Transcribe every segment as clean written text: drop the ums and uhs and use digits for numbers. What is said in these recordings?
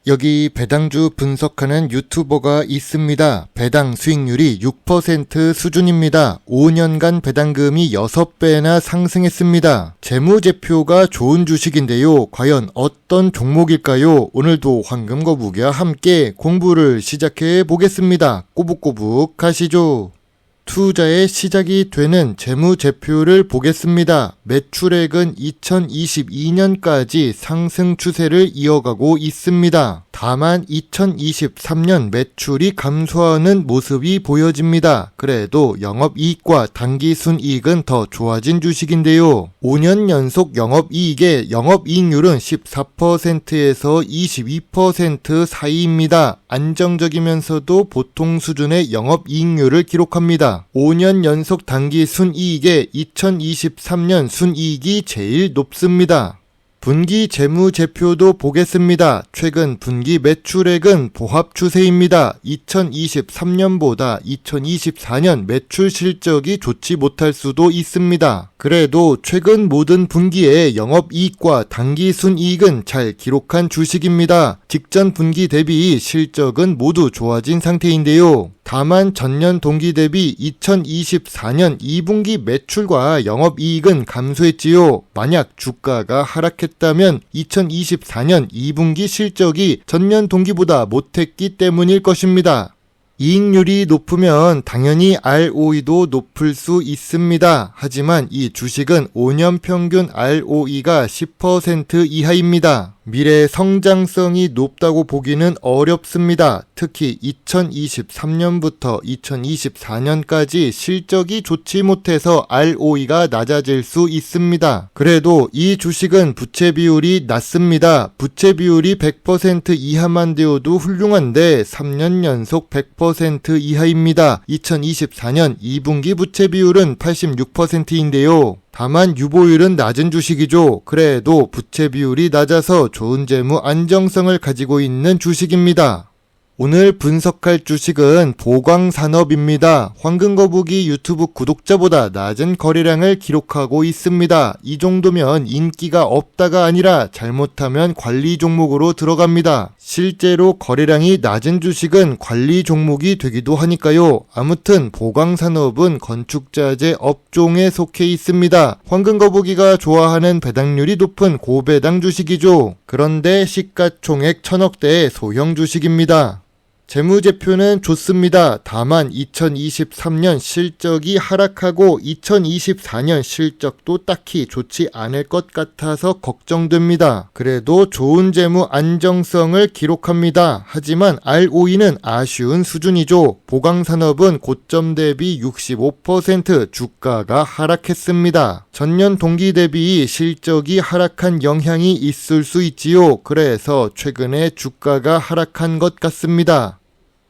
여기 배당주 분석하는 유튜버가 있습니다. 배당 수익률이 6% 수준입니다. 5년간 배당금이 6배나 상승했습니다. 재무제표가 좋은 주식인데요. 과연 어떤 종목일까요? 오늘도 황금거북이와 함께 공부를 시작해 보겠습니다. 꼬북꼬북 가시죠. 투자의 시작이 되는 재무제표를 보겠습니다. 매출액은 2022년까지 상승 추세를 이어가고 있습니다. 다만 2023년 매출이 감소하는 모습이 보여집니다. 그래도 영업이익과 당기순이익은 더 좋아진 주식인데요. 5년 연속 영업이익의 영업이익률은 14%에서 22% 사이입니다. 안정적이면서도 보통 수준의 영업이익률을 기록합니다. 5년 연속 당기순이익의 2023년 순이익이 제일 높습니다. 분기 재무제표도 보겠습니다. 최근 분기 매출액은 보합 추세입니다. 2023년보다 2024년 매출 실적이 좋지 못할 수도 있습니다. 그래도 최근 모든 분기의 영업이익과 당기순이익은 잘 기록한 주식입니다. 직전 분기 대비 실적은 모두 좋아진 상태인데요. 다만 전년 동기 대비 2024년 2분기 매출과 영업이익은 감소했지요. 만약 주가가 하락했다면 2024년 2분기 실적이 전년 동기보다 못했기 때문일 것입니다. 이익률이 높으면 당연히 ROE도 높을 수 있습니다. 하지만 이 주식은 5년 평균 ROE가 10% 이하입니다. 미래 성장성이 높다고 보기는 어렵습니다. 특히 2023년부터 2024년까지 실적이 좋지 못해서 ROE가 낮아질 수 있습니다. 그래도 이 주식은 부채 비율이 낮습니다. 부채 비율이 100% 이하만 되어도 훌륭한데 3년 연속 100% 이하입니다. 2024년 2분기 부채 비율은 86%인데요. 다만 유보율은 낮은 주식이죠. 그래도 부채 비율이 낮아서 좋은 재무 안정성을 가지고 있는 주식입니다. 오늘 분석할 주식은 보광산업입니다. 황금거북이 유튜브 구독자보다 낮은 거래량을 기록하고 있습니다. 이 정도면 인기가 없다가 아니라 잘못하면 관리 종목으로 들어갑니다. 실제로 거래량이 낮은 주식은 관리 종목이 되기도 하니까요. 아무튼 보광산업은 건축자재 업종에 속해 있습니다. 황금거북이가 좋아하는 배당률이 높은 고배당 주식이죠. 그런데 시가총액 1000억대의 소형 주식입니다. 재무제표는 좋습니다. 다만 2023년 실적이 하락하고 2024년 실적도 딱히 좋지 않을 것 같아서 걱정됩니다. 그래도 좋은 재무 안정성을 기록합니다. 하지만 ROE는 아쉬운 수준이죠. 보광산업은 고점 대비 65% 주가가 하락했습니다. 전년 동기 대비 실적이 하락한 영향이 있을 수 있지요. 그래서 최근에 주가가 하락한 것 같습니다.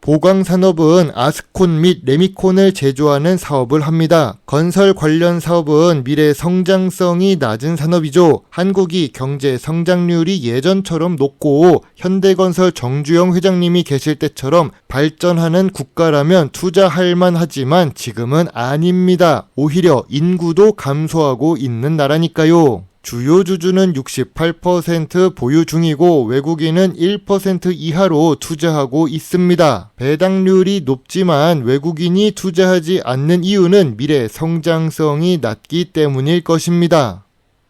보광산업은 아스콘 및 레미콘을 제조하는 사업을 합니다. 건설 관련 사업은 미래 성장성이 낮은 산업이죠. 한국이 경제 성장률이 예전처럼 높고 현대건설 정주영 회장님이 계실 때처럼 발전하는 국가라면 투자할 만하지만 지금은 아닙니다. 오히려 인구도 감소하고 있는 나라니까요. 주요 주주는 68% 보유 중이고 외국인은 1% 이하로 투자하고 있습니다. 배당률이 높지만 외국인이 투자하지 않는 이유는 미래 성장성이 낮기 때문일 것입니다.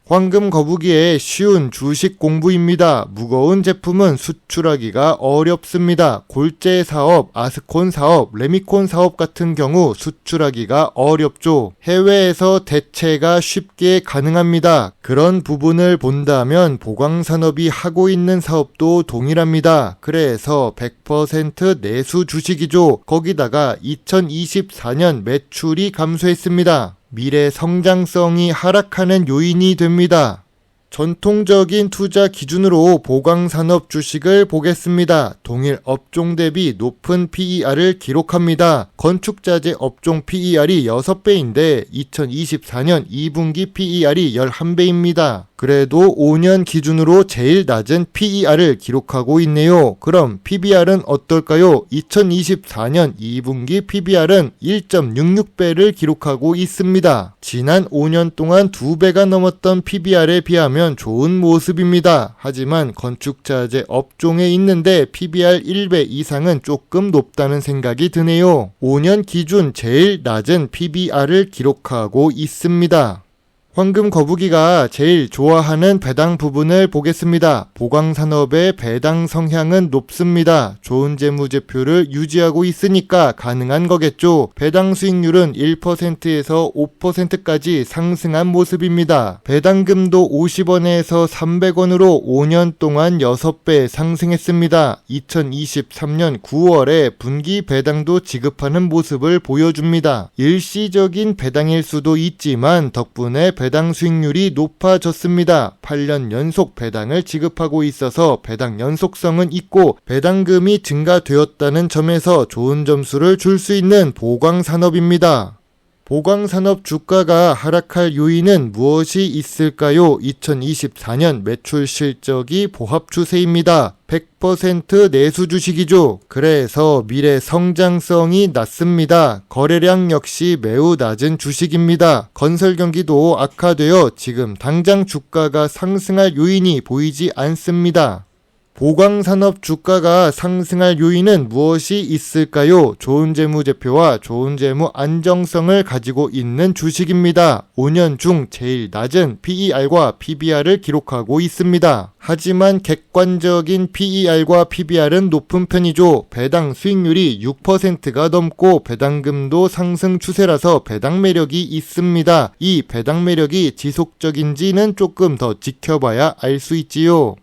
황금거북이의 쉬운 주식 공부입니다. 무거운 제품은 수출하기가 어렵습니다. 골재 사업, 아스콘 사업, 레미콘 사업 같은 경우 수출하기가 어렵죠. 해외에서 대체가 쉽게 가능합니다. 그런 부분을 본다면 보광산업이 하고 있는 사업도 동일합니다. 그래서 100% 내수 주식이죠. 거기다가 2024년 매출이 감소했습니다. 미래 성장성이 하락하는 요인이 됩니다. 전통적인 투자 기준으로 보광산업 주식을 보겠습니다. 동일 업종 대비 높은 PER을 기록합니다. 건축자재 업종 PER이 6배인데 2024년 2분기 PER이 11배입니다. 그래도 5년 기준으로 제일 낮은 PER을 기록하고 있네요. 그럼 PBR은 어떨까요? 2024년 2분기 PBR은 1.66배를 기록하고 있습니다. 지난 5년 동안 2배가 넘었던 PBR에 비하면 된다면 좋은 모습입니다. 하지만 건축자재 업종에 있는데 PBR 1배 이상은 조금 높다는 생각이 드네요. 5년 기준 제일 낮은 PBR을 기록하고 있습니다. 황금 거북이가 제일 좋아하는 배당 부분을 보겠습니다. 보강산업의 배당 성향은 높습니다. 좋은 재무제표를 유지하고 있으니까 가능한 거겠죠. 배당 수익률은 1%에서 5%까지 상승한 모습입니다. 배당금도 50원에서 300원으로 5년 동안 6배 상승했습니다. 2023년 9월에 분기 배당도 지급하는 모습을 보여줍니다. 일시적인 배당일 수도 있지만 덕분에 배당 수익률이 높아졌습니다. 8년 연속 배당을 지급하고 있어서 배당 연속성은 있고 배당금이 증가되었다는 점에서 좋은 점수를 줄 수 있는 보강산업입니다. 보강산업 주가가 하락할 요인은 무엇이 있을까요? 2024년 매출 실적이 보합 추세입니다. 100% 내수 주식이죠. 그래서 미래 성장성이 낮습니다. 거래량 역시 매우 낮은 주식입니다. 건설 경기도 악화되어 지금 당장 주가가 상승할 요인이 보이지 않습니다. 보강산업 주가가 상승할 요인은 무엇이 있을까요? 좋은 재무제표와 좋은 재무 안정성을 가지고 있는 주식입니다. 5년 중 제일 낮은 PER과 PBR을 기록하고 있습니다. 하지만 객관적인 PER과 PBR은 높은 편이죠. 배당 수익률이 6%가 넘고 배당금도 상승 추세라서 배당 매력이 있습니다. 이 배당 매력이 지속적인지는 조금 더 지켜봐야 알 수 있지요.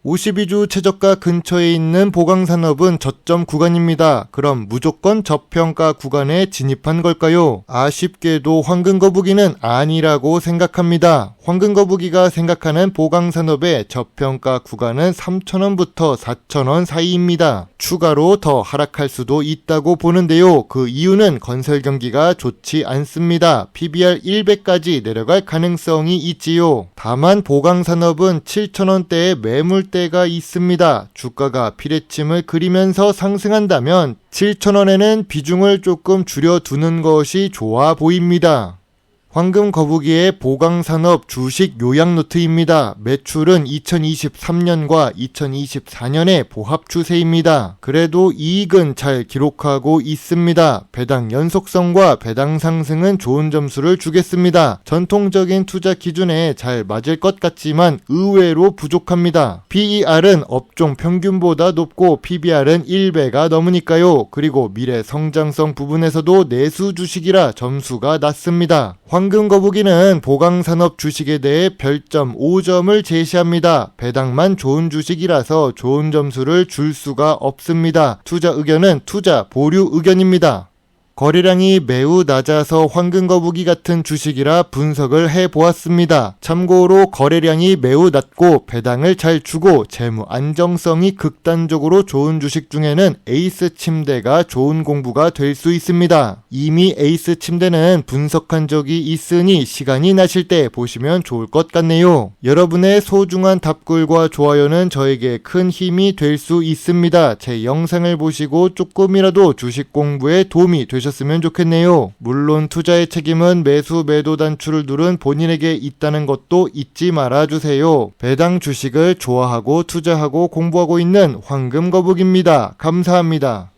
52주 최저가 근처에 있는 보강산업은 저점 구간입니다. 그럼 무조건 저평가 구간에 진입한 걸까요? 아쉽게도 황금거북이는 아니라고 생각합니다. 황금거북이가 생각하는 보강산업의 저평가 구간은 3,000원부터 4,000원 사이입니다. 추가로 더 하락할 수도 있다고 보는데요. 그 이유는 건설 경기가 좋지 않습니다. PBR 1배까지 내려갈 가능성이 있지요. 다만 보강산업은 7,000원대의 매물대가 있습니다. 주가가 피레침을 그리면서 상승한다면 7,000원에는 비중을 조금 줄여두는 것이 좋아 보입니다. 황금거북이의 보강산업 주식 요약 노트입니다. 매출은 2023년과 2024년의 보합 추세입니다. 그래도 이익은 잘 기록하고 있습니다. 배당 연속성과 배당 상승은 좋은 점수를 주겠습니다. 전통적인 투자 기준에 잘 맞을 것 같지만 의외로 부족합니다. PER은 업종 평균보다 높고 PBR은 1배가 넘으니까요. 그리고 미래 성장성 부분에서도 내수 주식이라 점수가 낮습니다. 황금거북이는 보강산업 주식에 대해 별점 5점을 제시합니다. 배당만 좋은 주식이라서 좋은 점수를 줄 수가 없습니다. 투자 의견은 투자 보류 의견입니다. 거래량이 매우 낮아서 황금거북이 같은 주식이라 분석을 해보았습니다. 참고로 거래량이 매우 낮고 배당을 잘 주고 재무 안정성이 극단적으로 좋은 주식 중에는 에이스 침대가 좋은 공부가 될 수 있습니다. 이미 에이스 침대는 분석한 적이 있으니 시간이 나실 때 보시면 좋을 것 같네요. 여러분의 소중한 답글과 좋아요는 저에게 큰 힘이 될 수 있습니다. 제 영상을 보시고 조금이라도 주식 공부에 도움이 되셨습니다. 으면 좋겠네요. 물론 투자의 책임은 매수 매도 단추를 누른 본인에게 있다는 것도 잊지 말아주세요. 배당 주식을 좋아하고 투자하고 공부하고 있는 황금거북입니다. 감사합니다.